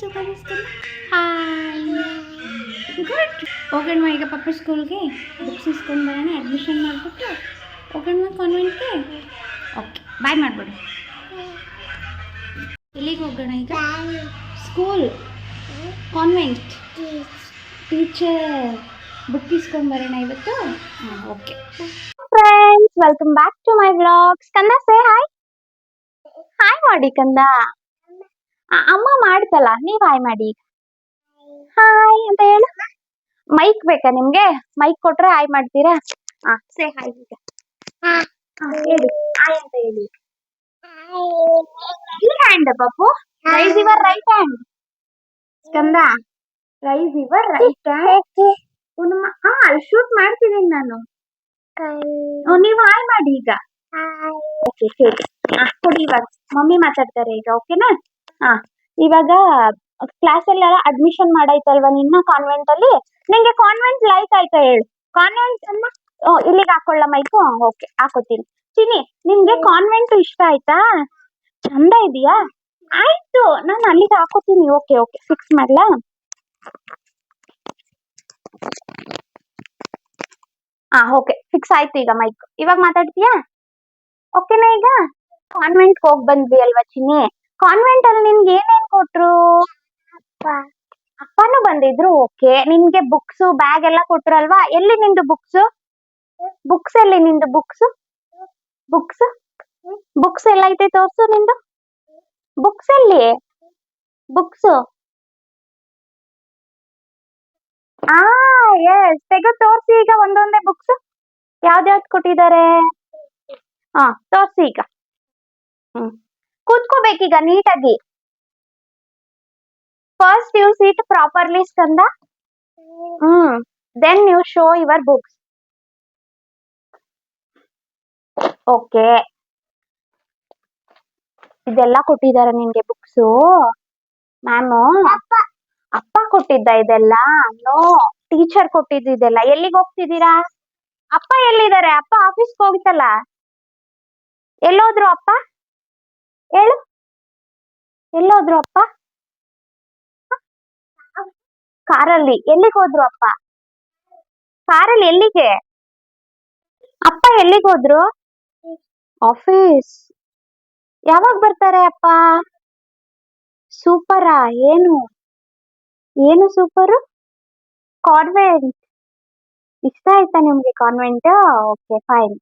ಸುಖವಿಸ್ತಾನೆ. Hi, good. ಹೋಗೋಣ ಈಗ ಪಪ್ಪ ಸ್ಕೂಲ್ಗೆ, ಬುಕ್ಸ್ ಇಸ್ಕೊಂಡು ಬರೋಣ, ಅಡ್ಮಿಷನ್ ಮಾಡಿಬಿಟ್ಟು ಹೋಗೋಣ ಕಾನ್ವೆಂಟ್ಗೆ. ಓಕೆ, ಬಾಯ್ ಮಾಡಿಬಿಡು. ಎಲ್ಲಿಗೆ ಹೋಗೋಣ ಈಗ? ಸ್ಕೂಲ್, ಕಾನ್ವೆಂಟ್, ಟೀಚರ್, ಬುಕ್ ಇಸ್ಕೊಂಡು ಬರೋಣ ಇವತ್ತು. Okay friends, welcome back to my vlogs. ಕಂದ ಸೇ ಹಾಯ್. ಹಾಯ್ ಮಾಡಿ ಕಂದ. ಅಮ್ಮ ಮಾಡ್ತಲ್ಲ, ನೀವು ಹಾಯ್ ಮಾಡಿ. ಹಾಯ್ ಅಂತ ಹೇಳು. ಮೈಕ್ ಬೇಕಾ ನಿಮ್ಗೆ? ಮೈಕ್ ಕೊಟ್ರೆ ಹಾಯ್ ಮಾಡ್ತೀರಾ? ಸೇ ಹಾಯ್ ಈಗ. ಹೇಳಿ ಹಾಯ್ ಅಂತ ಹೇಳಿ. ಈ hand Pappu, raise your right hand. ಕಂದ, ರೈಸ್ ಯುವರ್ ರೈಟ್ ಹ್ಯಾಂಡ್. ಅಲ್ಲಿ ಶೂಟ್ ಮಾಡ್ತಿದ್ದೀನಿ ನಾನು. ನೀವು ಹಾಯ್ ಮಾಡಿ ಈಗ. ಓಕೆ ಹೇಳಿ. ಕೊಡಿ ಇವಾಗ, ಮಮ್ಮಿ ಮಾತಾಡ್ತಾರೆ ಈಗ. ಓಕೆನಾ? ಇವಾಗ ಕ್ಲಾಸಲ್ಲೆಲ್ಲ ಅಡ್ಮಿಷನ್ ಮಾಡಾಯ್ತಲ್ವಾ ನಿನ್ನ ಕಾನ್ವೆಂಟ್ ಅಲ್ಲಿ? ನಿಂಗೆ ಕಾನ್ವೆಂಟ್ ಲೈಕ್ ಆಯ್ತಾ ಹೇಳು. ಕಾನ್ವೆಂಟ್ ಇಲ್ಲಿಗೆ ಹಾಕೊಳ್ಳ ಮೈಕು. ಓಕೆ, ಹಾಕೋತೀನಿ. ಚಿನಿ, ನಿನ್ಗೆ ಕಾನ್ವೆಂಟ್ ಇಷ್ಟ ಆಯ್ತಾ? ಚಂದ ಇದೆಯಾ? ಆಯ್ತು, ನಾನು ಅಲ್ಲಿಗೆ ಹಾಕೋತೀನಿ. ಓಕೆ ಓಕೆ, ಫಿಕ್ಸ್ ಮಾಡ್ಲಾ? ಓಕೆ, ಫಿಕ್ಸ್ ಆಯ್ತು ಈಗ ಮೈಕ್. ಇವಾಗ ಮಾತಾಡ್ತೀಯಾ? ಓಕೆನಾ ಈಗ? ಕಾನ್ವೆಂಟ್ ಹೋಗ್ ಬಂದ್ವಿ ಅಲ್ವಾ ಚಿನ್ನಿ? ಕಾನ್ವೆಂಟ್ ಅಲ್ಲಿ ನಿನ್ಗೆ ಏನೇನ್ ಕೊಟ್ರು? ಅಪ್ಪನೂ ಬಂದಿದ್ರು. ಓಕೆ, ನಿನ್ಗೆ ಬುಕ್ಸ್ ಬ್ಯಾಗ್ ಎಲ್ಲ ಕೊಟ್ರಲ್ವಾ? ಎಲ್ಲಿ ನಿಂದು ಬುಕ್ಸ್? ಬುಕ್ಸ್ ಎಲ್ಲಿ ನಿಂದು? ಬುಕ್ಸ್ ಬುಕ್ಸ್ ಬುಕ್ಸ್ ಎಲ್ಲ ಐತೆ, ತೋರ್ಸು ನಿಂದು. ಬುಕ್ಸ್ ಎಲ್ಲಿ? ಬುಕ್ಸ್ ಎಸ್, ತೆಗೆದು ತೋರ್ಸಿ ಈಗ ಒಂದೊಂದೇ ಬುಕ್ಸ್. ಯಾವ್ದ್ಯಾವ್ದು ಕೊಟ್ಟಿದ್ದಾರೆ? ತೋರ್ಸಿ ಈಗ. ಕೂತ್ಕೋಬೇಕೀಗ ನೀಟಾಗಿ. First you seat properly Skanda. Then you show your books. Okay, ಇದೆಲ್ಲ ಕೊಟ್ಟಿದ್ದಾರೆ ನಿನ್ಗೆ ಬುಕ್ಸು? ಮ್ಯಾಮು ಅಪ್ಪ ಕೊಟ್ಟಿದ್ದ ಇದೆಲ್ಲ? ನೋ, ಟೀಚರ್ ಕೊಟ್ಟಿದ್ದು ಇದೆಲ್ಲ. ಎಲ್ಲಿಗೆ ಹೋಗ್ತಿದ್ದೀರಾ? ಅಪ್ಪ ಎಲ್ಲಿದ್ದಾರೆ? ಅಪ್ಪ ಆಫೀಸ್ಗೆ ಹೋಗಿತ್ತಲ್ಲ. ಎಲ್ಲೋದ್ರು ಅಪ್ಪ? ಹೇಳು, ಎಲ್ಲೋದ್ರು ಅಪ್ಪ? ಕಾರಲ್ಲಿ. ಎಲ್ಲಿಗೆ ಹೋದ್ರು ಅಪ್ಪ? ಕಾರಲ್ಲಿ ಎಲ್ಲಿಗೆ? ಅಪ್ಪ ಎಲ್ಲಿಗೆ ಹೋದ್ರು? ಆಫೀಸ್. ಯಾವಾಗ ಬರ್ತಾರೆ ಅಪ್ಪ? ಸೂಪರಾ? ಏನು ಏನು ಸೂಪರು? ಕಾನ್ವೆಂಟ್ ಇಷ್ಟ ಆಯ್ತಾ ನಿಮ್ಗೆ? Convent okay fine.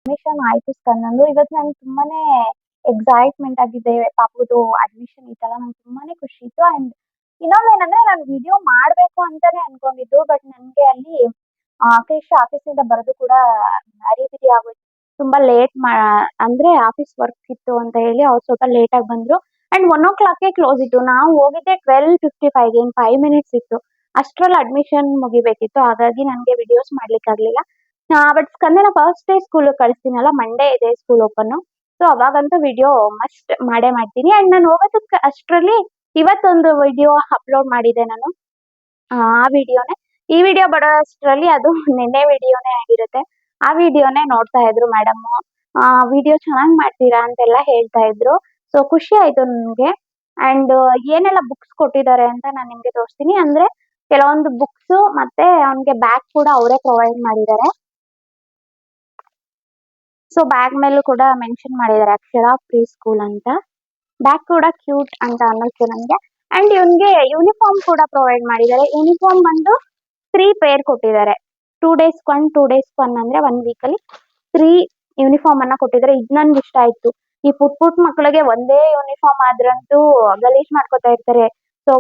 ಅಡ್ಮಿಷನ್ ಆಯ್ತು ಸ್ಕಂದಂದು. ಇವತ್ತು ನನ್ಗೆ ತುಂಬಾನೇ ಎಕ್ಸೈಟ್ಮೆಂಟ್ ಆಗಿದೆ. ಪಾಪುದು ಅಡ್ಮಿಷನ್ ಇತ್ತಲ್ಲ, ನಂಗೆ ತುಂಬಾನೇ ಖುಷಿ ಇತ್ತು. ಅಂಡ್ ಇನ್ನೊಂದೇನಂದ್ರೆ, ನಾನು ವಿಡಿಯೋ ಮಾಡ್ಬೇಕು ಅಂತಾನೆ ಅನ್ಕೊಂಡಿದ್ದು, ಬಟ್ ನನ್ಗೆ ಅಲ್ಲಿ ಆಫೀಸಿಂದ ಬರೋದು ಕೂಡ ಅರಿಬಿರಿ ಆಗೋಯ್ತು. ತುಂಬಾ ಲೇಟ್ ಅಂದ್ರೆ ಆಫೀಸ್ ವರ್ಕ್ ಇತ್ತು ಅಂತ ಹೇಳಿ ಅವ್ರು ಸ್ವಲ್ಪ ಲೇಟ್ ಆಗಿ ಬಂದ್ರು. ಅಂಡ್ 1 o'clock ಕ್ಲೋಸ್ ಇತ್ತು. ನಾವು ಹೋಗಿದ್ದೆ 12:55, ಇನ್ 5 minutes ಇತ್ತು. ಅಷ್ಟ್ರಲ್ಲಿ ಅಡ್ಮಿಷನ್ ಮುಗಿಬೇಕಿತ್ತು. ಹಾಗಾಗಿ ನನ್ಗೆ ವಿಡಿಯೋಸ್ ಮಾಡ್ಲಿಕ್ಕೆ ಆಗ್ಲಿಲ್ಲ. ಬಟ್ ಸ್ಕಂದನ ಫಸ್ಟ್ ಡೇ ಸ್ಕೂಲ್ ಕಳಿಸ್ತೀನಲ್ಲ, ಮಂಡೇ ಇದೆ ಸ್ಕೂಲ್ ಓಪನ್. ಸೊ ಅವಾಗಂತೂ ವಿಡಿಯೋ ಮಸ್ಟ್ ಮಾಡೇ ಮಾಡ್ತೀನಿ. ಅಂಡ್ ನಾನು ಹೋಗೋದಕ್ಕೆ ಅಷ್ಟ್ರಲ್ಲಿ ಇವತ್ತೊಂದು ವಿಡಿಯೋ ಅಪ್ಲೋಡ್ ಮಾಡಿದೆ ನಾನು. ಆ ವಿಡಿಯೋನೇ, ಈ ವಿಡಿಯೋ ಬರೋ ಅಷ್ಟ್ರಲ್ಲಿ ಅದು ನಿನ್ನೆ ವಿಡಿಯೋನೇ ಆಗಿರುತ್ತೆ. ಆ ವಿಡಿಯೋನೇ ನೋಡ್ತಾ ಇದ್ರು ಮೇಡಮ್. ವಿಡಿಯೋ ಚೆನ್ನಾಗಿ ಮಾಡ್ತೀರಾ ಅಂತೆಲ್ಲ ಹೇಳ್ತಾ ಇದ್ರು. ಸೊ ಖುಷಿ ಆಯ್ತು ನನ್ಗೆ. ಅಂಡ್ ಏನೆಲ್ಲ ಬುಕ್ಸ್ ಕೊಟ್ಟಿದ್ದಾರೆ ಅಂತ ನಾನು ನಿಮ್ಗೆ ತೋರಿಸ್ತೀನಿ. ಅಂದ್ರೆ ಕೆಲವೊಂದು ಬುಕ್ಸ್ ಮತ್ತೆ ಅವನ್ಗೆ ಬ್ಯಾಗ್ ಕೂಡ ಅವರೇ ಪ್ರೊವೈಡ್ ಮಾಡಿದ್ದಾರೆ. ಸೊ ಬ್ಯಾಗ್ ಮೇಲೂ ಕೂಡ ಮೆನ್ಷನ್ ಮಾಡಿದ್ದಾರೆ ಅಕ್ಷರ ಪ್ರೀ ಸ್ಕೂಲ್ ಅಂತ. ಬ್ಯಾಗ್ ಕೂಡ ಕ್ಯೂಟ್ ಅಂತ ಅನ್ನಿಸ್ತು ನನಗೆ. ಅಂಡ್ ಇವನ್ಗೆ ಯೂನಿಫಾರ್ಮ್ ಕೂಡ ಪ್ರೊವೈಡ್ ಮಾಡಿದ್ದಾರೆ. ಯೂನಿಫಾರ್ಮ್ ಬಂದು 3 ಪೇರ್ ಕೊಟ್ಟಿದ್ದಾರೆ. 2 days 1, 2 days 1 ಅಂದ್ರೆ 1 week ಅಲ್ಲಿ 3 ಯೂನಿಫಾರ್ಮ್ ಅನ್ನ ಕೊಟ್ಟಿದ್ದಾರೆ. ಇದು ನನ್ಗೆ ಇಷ್ಟ ಆಯ್ತು. ಈ ಪುಟ್ ಮಕ್ಕಳಿಗೆ ಒಂದೇ ಯೂನಿಫಾರ್ಮ್ ಆದ್ರಂತೂ ಗಲೀಜ್ ಮಾಡ್ಕೊತಾ ಇರ್ತಾರೆ. ಸೊ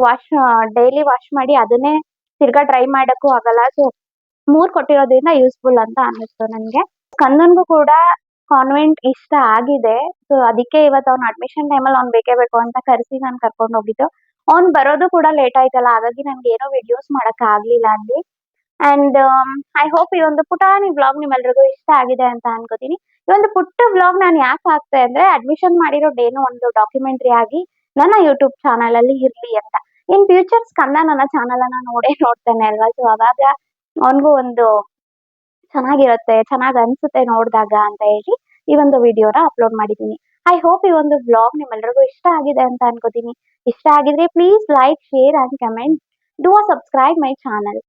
ಡೈಲಿ ವಾಶ್ ಮಾಡಿ ಅದನ್ನೇ ತಿರ್ಗಾ ಡ್ರೈ ಮಾಡಕ್ಕೂ ಆಗಲ್ಲ. ಸೊ 3 ಕೊಟ್ಟಿರೋದ್ರಿಂದ ಯೂಸ್ಫುಲ್ ಅಂತ ಅನ್ನಿಸ್ತು ನನ್ಗೆ. ಸ್ಕಂದನ್ಗೂ ಕೂಡ ಕಾನ್ವೆಂಟ್ ಇಷ್ಟ ಆಗಿದೆ. ಸೊ ಅದಕ್ಕೆ ಇವತ್ತು ಅವ್ನ ಅಡ್ಮಿಷನ್ ಟೈಮಲ್ಲಿ ಅವ್ನು ಬೇಕೇ ಬೇಕು ಅಂತ ಕರೆಸಿ ನಾನು ಕರ್ಕೊಂಡು ಹೋಗಿದ್ದು. ಅವ್ನು ಬರೋದು ಕೂಡ ಲೇಟ್ ಆಯ್ತಲ್ಲ, ಹಾಗಾಗಿ ನನ್ಗೆ ಏನೋ ವಿಡಿಯೋಸ್ ಮಾಡಕ್ ಆಗ್ಲಿಲ್ಲ ಅಲ್ಲಿ. ಅಂಡ್ ಐ ಹೋಪ್ ಈ ಒಂದು ಪುಟಾಣಿ ವ್ಲಾಗ್ ನಿಮ್ಮೆಲ್ರಿಗೂ ಇಷ್ಟ ಆಗಿದೆ ಅಂತ ಅನ್ಕೋತೀನಿ. ಈ ಒಂದು ಪುಟ್ಟ ವ್ಲಾಗ್ ನಾನು ಯಾಕೆ ಹಾಕ್ತೆ ಅಂದ್ರೆ, ಅಡ್ಮಿಷನ್ ಮಾಡಿರೋ ಡೇನು ಒಂದು ಡಾಕ್ಯುಮೆಂಟ್ರಿ ಆಗಿ ನನ್ನ ಯೂಟ್ಯೂಬ್ ಚಾನಲ್ ಅಲ್ಲಿ ಇರ್ಲಿ ಅಂತ. ಇನ್ ಫ್ಯೂಚರ್ ಸ್ಕಂದ ನನ್ನ ಚಾನಲ್ ಅನ್ನ ನೋಡ್ತಾನೆ ಅಲ್ವಾ. ಸೊ ಅವಾಗ ಅವನ್ಗೂ ಒಂದು ಚೆನ್ನಾಗಿರುತ್ತೆ, ಚೆನ್ನಾಗ್ ಅನ್ಸುತ್ತೆ ನೋಡಿದಾಗ ಅಂತ ಹೇಳಿ ಈ ಒಂದು ವಿಡಿಯೋನ ಅಪ್ಲೋಡ್ ಮಾಡಿದ್ದೀನಿ. ಐ ಹೋಪ್ ಈ ಒಂದು ವ್ಲಾಗ್ ನಿಮ್ಮೆಲ್ಲರಿಗೂ ಇಷ್ಟ ಆಗಿದೆ ಅಂತ ಅನ್ಕೋತೀನಿ. ಇಷ್ಟ ಆಗಿದ್ರೆ please like, share and comment. Do subscribe my channel.